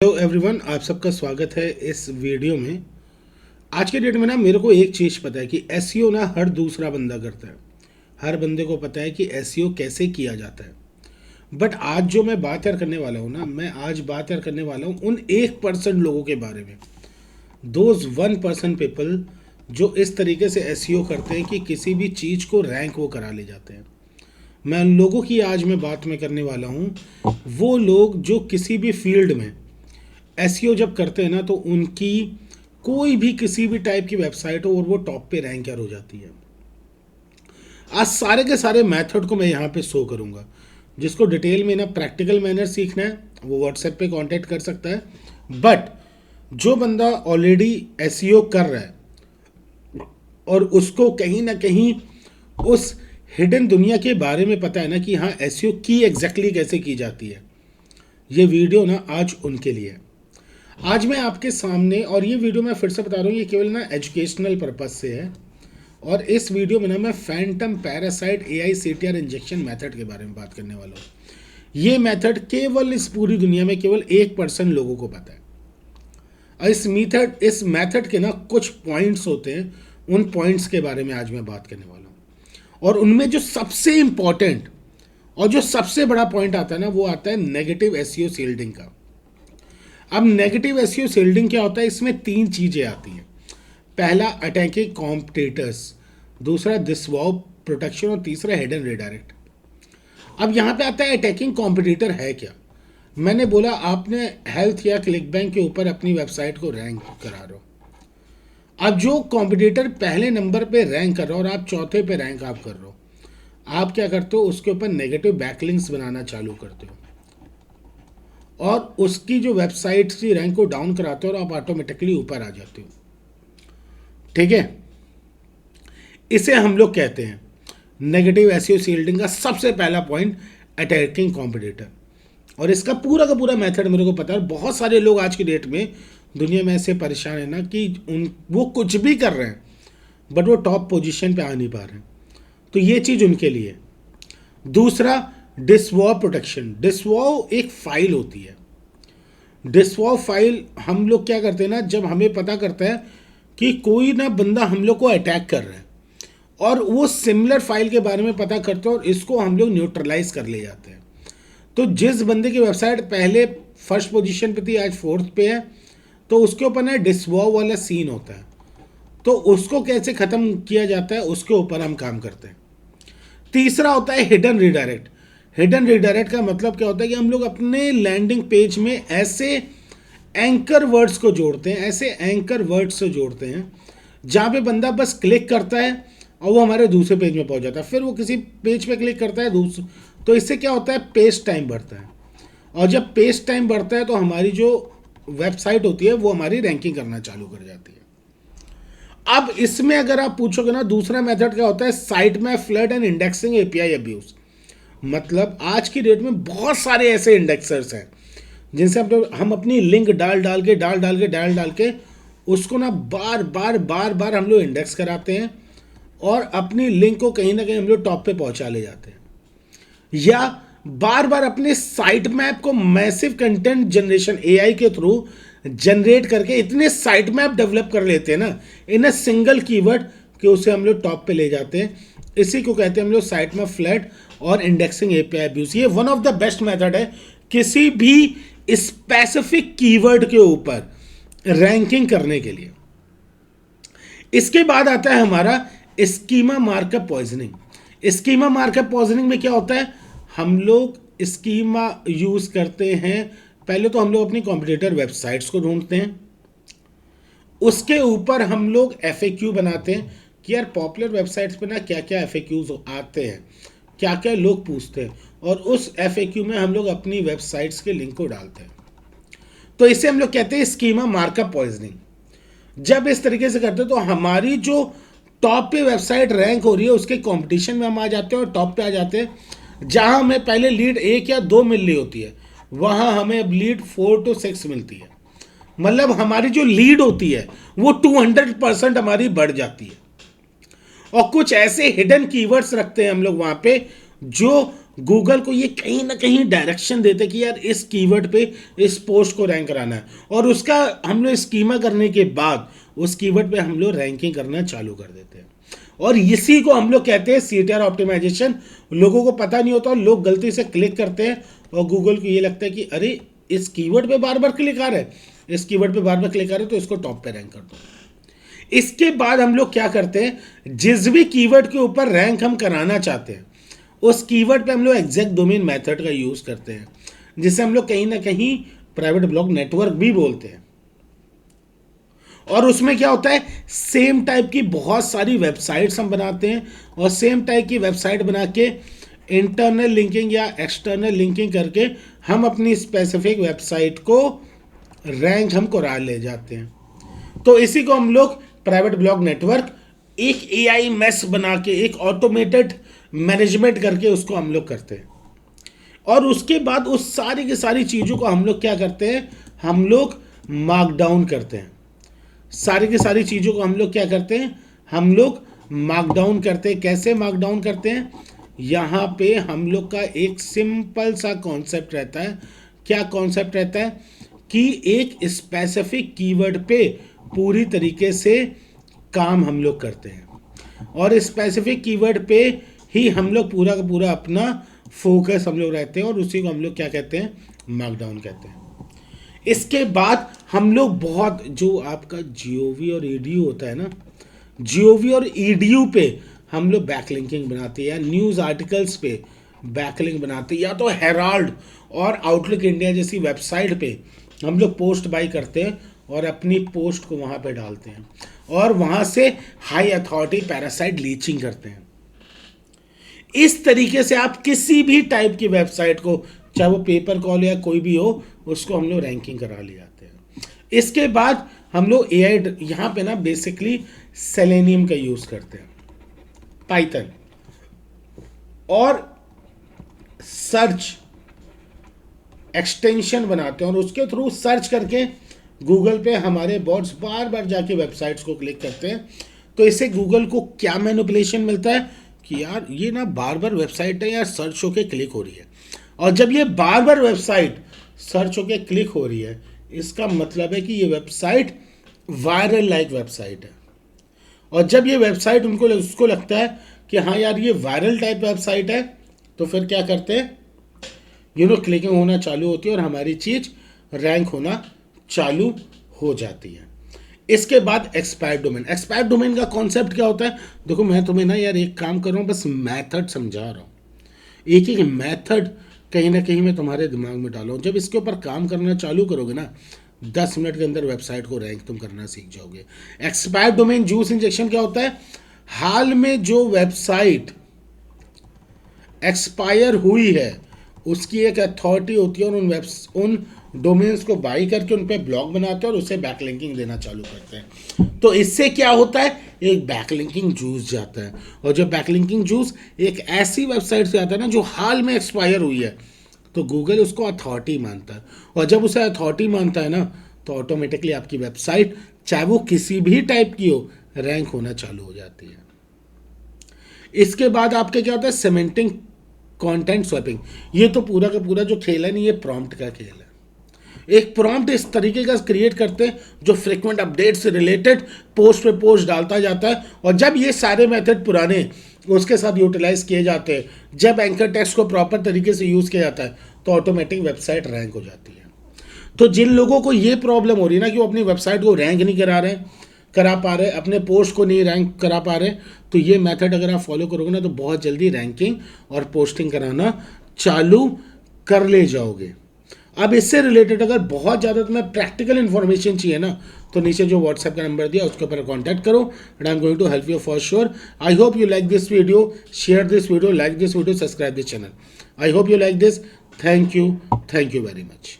Hello everyone, आप सबका स्वागत है इस वीडियो में। आज के डेट में ना मेरे को एक चीज़ पता है कि एसईओ ना हर दूसरा बंदा करता है। हर बंदे को पता है कि एसईओ कैसे किया जाता है। बट आज जो मैं बात यार करने वाला हूँ ना, मैं आज बात यार करने वाला हूँ उन 1% लोगों के बारे में। दोज 1% पीपल जो इस तरीके से एसईओ करते हैं कि किसी भी चीज़ को रैंक वो करा ले जाते हैं। मैं उन लोगों की आज मैं बात में करने वाला हूँ। वो लोग जो किसी भी फील्ड में एसईओ जब करते हैं ना, तो उनकी कोई भी किसी भी टाइप की वेबसाइट हो और वो टॉप पे रैंकर हो जाती है। आज सारे के सारे मेथड को मैं यहाँ पे शो करूँगा। जिसको डिटेल में ना प्रैक्टिकल मैनर सीखना है वो व्हाट्सएप पे कांटेक्ट कर सकता है। बट जो बंदा ऑलरेडी एसईओ कर रहा है और उसको कहीं ना कहीं उस हिडन दुनिया के बारे में पता है ना कि हाँ एसईओ की एग्जैक्टली कैसे की जाती है, ये वीडियो ना आज उनके लिए है। आज मैं आपके सामने, और ये वीडियो मैं फिर से बता रहा हूँ, ये केवल ना एजुकेशनल पर्पज से है। और इस वीडियो में ना मैं Phantom parasite AICTR injection method के बारे में बात करने वाला हूँ। ये मेथड केवल इस पूरी दुनिया में केवल 1% लोगों को पता है। और इस मेथड के ना कुछ पॉइंट्स होते हैं, उन पॉइंट्स के बारे में आज मैं बात करने वाला हूँ। और उनमें जो सबसे इम्पॉर्टेंट और जो सबसे बड़ा पॉइंट आता है ना, वो आता है नेगेटिव एसईओ शील्डिंग का। अब नेगेटिव एसईओ शील्डिंग क्या होता है? इसमें 3 चीज़ें आती हैं। पहला अटैकिंग कॉम्पिटिटर्स, दूसरा डिसवॉव प्रोटेक्शन और तीसरा हिडन रिडायरेक्ट। अब यहाँ पे आता है अटैकिंग कॉम्पिटिटर है क्या। मैंने बोला आपने हेल्थ या क्लिक बैंक के ऊपर अपनी वेबसाइट को रैंक करा रहे हो। अब जो कॉम्पिटिटर पहले नंबर पे रैंक कर रहा हो और आप चौथे पे रैंक आप कर रहे हो, आप क्या करते हो? उसके ऊपर नेगेटिव बैकलिंक्स बनाना चालू करते हो और उसकी जो वेबसाइट की रैंक को डाउन कराते हो और आप ऑटोमेटिकली ऊपर आ जाते हो। ठीक है, इसे हम लोग कहते हैं नेगेटिव एसईओ शील्डिंग का सबसे पहला पॉइंट अटैकिंग कॉम्पिटिटर। और इसका पूरा का पूरा मेथड मेरे को पता है। बहुत सारे लोग आज की डेट में दुनिया में ऐसे परेशान है ना कि वो कुछ भी कर रहे हैं बट वो टॉप पोजीशन पे आ नहीं पा रहे हैं। तो ये चीज़ उनके लिए। दूसरा डिसवॉव प्रोटेक्शन। डिसवॉव एक फाइल होती है। डिसवॉव फाइल हम लोग क्या करते हैं ना, जब हमें पता करता है कि कोई ना बंदा हम लोग को अटैक कर रहा है और वो सिमिलर फाइल के बारे में पता करते हैं और इसको हम लोग न्यूट्रलाइज कर ले जाते हैं। तो जिस बंदे की वेबसाइट पहले फर्स्ट पोजीशन पे थी आज 4th पे है, तो उसके ऊपर ना डिसवॉव वाला सीन होता है। तो उसको कैसे ख़त्म किया जाता है उसके ऊपर हम काम करते हैं। तीसरा होता है हिडन रिडायरेक्ट। हिडन रिडायरेक्ट का मतलब क्या होता है कि हम लोग अपने लैंडिंग पेज में ऐसे एंकर वर्ड्स को जोड़ते हैं, ऐसे एंकर वर्ड्स से जोड़ते हैं जहाँ पे बंदा बस क्लिक करता है और वो हमारे दूसरे पेज में पहुँच जाता है। फिर वो किसी पेज पे क्लिक करता है दूसरे, तो इससे क्या होता है? पेज टाइम बढ़ता है। और जब पेज टाइम बढ़ता है तो हमारी जो वेबसाइट होती है वो हमारी रैंकिंग करना चालू कर जाती है। अब इसमें अगर आप पूछोगे ना, दूसरा मेथड क्या होता है? Site map flood and indexing API abuse. मतलब आज की डेट में बहुत सारे ऐसे इंडेक्सर्स हैं जिनसे हम अपनी लिंक डाल के उसको ना बार बार हम लोग इंडेक्स कराते हैं और अपनी लिंक को कहीं ना कहीं हम लोग टॉप पे पहुंचा ले जाते हैं। या बार बार अपने साइट मैप को मैसिव कंटेंट जनरेशन AI के थ्रू जनरेट करके इतने साइट मैप डेवलप कर लेते हैं ना इन अ सिंगल कीवर्ड कि उसे हम लोग टॉप पे ले जाते हैं। इसी को कहते हैं हम लोग साइट मैप फ्लड और इंडेक्सिंग API अब्यूज। ये one of the best method है किसी भी स्पेसिफिक कीवर्ड के ऊपर रैंकिंग करने के लिए। इसके बाद आता है हमारा schema markup poisoning. Schema markup poisoning में क्या होता है? हम लोग स्कीमा यूज करते हैं। पहले तो हम लोग अपनी कॉम्पिटिटर वेबसाइट्स को ढूंढते हैं, उसके ऊपर हम लोग FAQ बनाते हैं कि यार पॉपुलर वेबसाइट्स पे ना क्या क्या FAQs आते हैं, क्या क्या लोग पूछते हैं, और उस FAQ में हम लोग अपनी वेबसाइट्स के लिंक को डालते हैं। तो इसे हम लोग कहते हैं स्कीमा मार्कअप पॉइजनिंग। जब इस तरीके से करते हैं तो हमारी जो टॉप पे वेबसाइट रैंक हो रही है उसके कंपटीशन में हम आ जाते हैं और टॉप पे आ जाते हैं। जहां हमें पहले लीड 1 या 2 मिल रही होती है, वहां हमें अब लीड 4 to 6 मिलती है। मतलब हमारी जो लीड होती है वो 200% हमारी बढ़ जाती है। और कुछ ऐसे हिडन कीवर्ड्स रखते हैं हम लोग वहां पे जो गूगल को ये कहीं ना कहीं डायरेक्शन देते कि यार इस कीवर्ड पे इस पोस्ट को रैंक कराना है, और उसका हम लोग स्कीमा करने के बाद उस कीवर्ड पे हम लोग रैंकिंग करना चालू कर देते हैं। और इसी को हम लोग कहते हैं सीटीआर ऑप्टिमाइजेशन। लोगों को पता नहीं होता और लोग गलती से क्लिक करते हैं और गूगल को ये लगता है कि अरे इस कीवर्ड पे बार बार क्लिक आ रहा है, इस कीवर्ड पे बार बार क्लिक आ रहा है, तो इसको टॉप पे रैंक कर दो। इसके बाद हम लोग क्या करते हैं, जिस भी कीवर्ड के ऊपर रैंक हम कराना चाहते हैं उस कीवर्ड पे हम लोग एग्जैक्ट डोमेन मेथड का यूज करते हैं, जिसे हम लोग कहीं ना कहीं प्राइवेट ब्लॉग नेटवर्क भी बोलते हैं। और उसमें क्या होता है, सेम टाइप की बहुत सारी वेबसाइट्स हम बनाते हैं और सेम टाइप की वेबसाइट बना के इंटरनल लिंकिंग या एक्सटर्नल लिंकिंग करके हम अपनी स्पेसिफिक वेबसाइट को रैंक हम करा ले जाते हैं। तो इसी को हम लोग प्राइवेट ब्लॉग नेटवर्क एक एआई मेस बना के एक ऑटोमेटेड मैनेजमेंट करके उसको हम लोग करते हैं। और उसके बाद उस सारी की सारी चीज़ों को हम लोग क्या करते हैं, हम लोग मार्कडाउन करते हैं। सारी की सारी चीज़ों को हम लोग क्या करते हैं, हम लोग मार्कडाउन करते हैं। कैसे मार्कडाउन करते हैं, यहाँ पे हम लोग का एक सिंपल सा कॉन्सेप्ट रहता है। क्या कॉन्सेप्ट रहता है कि एक स्पेसिफिक कीवर्ड पे पूरी तरीके से काम हम लोग करते हैं और स्पेसिफिक कीवर्ड पे ही हम लोग पूरा का पूरा अपना फोकस हम लोग रहते हैं और उसी को हम लोग क्या कहते हैं, मार्कडाउन कहते हैं। इसके बाद हम लोग बहुत जो आपका जीओवी और ईडीयू होता है ना, जीओवी और ईडीयू पे हम लोग बैकलिंकिंग बनाते हैं या न्यूज़ आर्टिकल्स पे बैकलिंक बनाते हैं, या तो हेराल्ड और आउटलुक इंडिया जैसी वेबसाइट पे हम लोग पोस्ट बाई करते हैं और अपनी पोस्ट को वहाँ पे डालते हैं और वहाँ से हाई अथॉरिटी पैरासाइट लीचिंग करते हैं। इस तरीके से आप किसी भी टाइप की वेबसाइट को, चाहे वो पेपर कॉल या कोई भी हो, उसको हम लोग रैंकिंग करा ले जाते हैं। इसके बाद हम लोग एआई यहाँ पे ना बेसिकली सेलेनियम का यूज़ करते हैं, पाइथन और सर्च एक्सटेंशन बनाते हैं और उसके थ्रू सर्च करके गूगल पे हमारे बॉट्स बार बार जाके वेबसाइट्स को क्लिक करते हैं। तो इससे गूगल को क्या मैनिपुलेशन मिलता है कि यार ये ना बार बार वेबसाइट है यार सर्च होके क्लिक हो रही है, और जब ये बार बार वेबसाइट सर्च होके क्लिक हो रही है इसका मतलब है कि ये वेबसाइट वायरल लाइक वेबसाइट है। और जब ये वेबसाइट उसको लगता है कि हाँ यार ये वायरल टाइप वेबसाइट है, तो फिर क्या करते हैं, क्लिकिंग होना चालू होती है और हमारी चीज़ रैंक होना चालू हो जाती है। इसके बाद एक्सपायर्ड डोमेन। एक्सपायर्ड डोमेन का कॉन्सेप्ट क्या होता है, देखो मैं तुम्हें ना यार एक काम कर रहा हूँ, बस मेथड समझा रहा हूँ, एक एक मेथड कहीं ना कहीं मैं तुम्हारे दिमाग में डाला हूँ। जब इसके ऊपर काम करना चालू करोगे ना 10 मिनट के अंदर वेबसाइट को रैंक तुम करना सीख जाओगे। एक्सपायर्ड डोमेन जूस इंजेक्शन क्या होता है, हाल में जो वेबसाइट एक्सपायर हुई है उसकी एक अथॉरिटी होती है और उन डोमेन्स को बाई करके उन पे ब्लॉग बनाते हैं और उसे बैकलिंकिंग देना चालू करते हैं। तो इससे क्या होता है, एक बैकलिंकिंग जूस जाता है, और जब बैकलिंकिंग जूस एक ऐसी वेबसाइट से आता है ना जो हाल में एक्सपायर हुई है, तो गूगल उसको अथॉरिटी मानता है, और जब उसे अथॉरिटी मानता है ना तो ऑटोमेटिकली आपकी वेबसाइट चाहे वो किसी भी टाइप की हो रैंक होना चालू हो जाती है। इसके बाद आपके क्या होता है, सीमेंटिंग कंटेंट स्वैपिंग। ये तो पूरा का पूरा जो खेल है नहीं, ये प्रॉम्प्ट का खेल है। एक प्रॉम्प्ट इस तरीके का क्रिएट करते हैं जो फ्रीक्वेंट अपडेट से रिलेटेड पोस्ट पे पोस्ट डालता जाता है, और जब ये सारे मेथड पुराने उसके साथ यूटिलाइज किए जाते हैं, जब एंकर टेक्स्ट को प्रॉपर तरीके से यूज़ किया जाता है, तो ऑटोमेटिक वेबसाइट रैंक हो जाती है। तो जिन लोगों को ये प्रॉब्लम हो रही है ना कि वो अपनी वेबसाइट को रैंक नहीं करा पा रहे, अपने पोस्ट को नहीं रैंक करा पा रहे, तो ये मेथड अगर आप फॉलो करोगे ना तो बहुत जल्दी रैंकिंग और पोस्टिंग कराना चालू कर ले जाओगे। अब इससे रिलेटेड अगर बहुत ज़्यादा तुम्हें प्रैक्टिकल इन्फॉर्मेशन चाहिए ना, तो नीचे जो व्हाट्सएप का नंबर दिया उसके ऊपर कॉन्टैक्ट करो and I am going to help you for sure. I hope you like this video, share this video, like this video, subscribe this channel. I hope you like this. Thank you very much.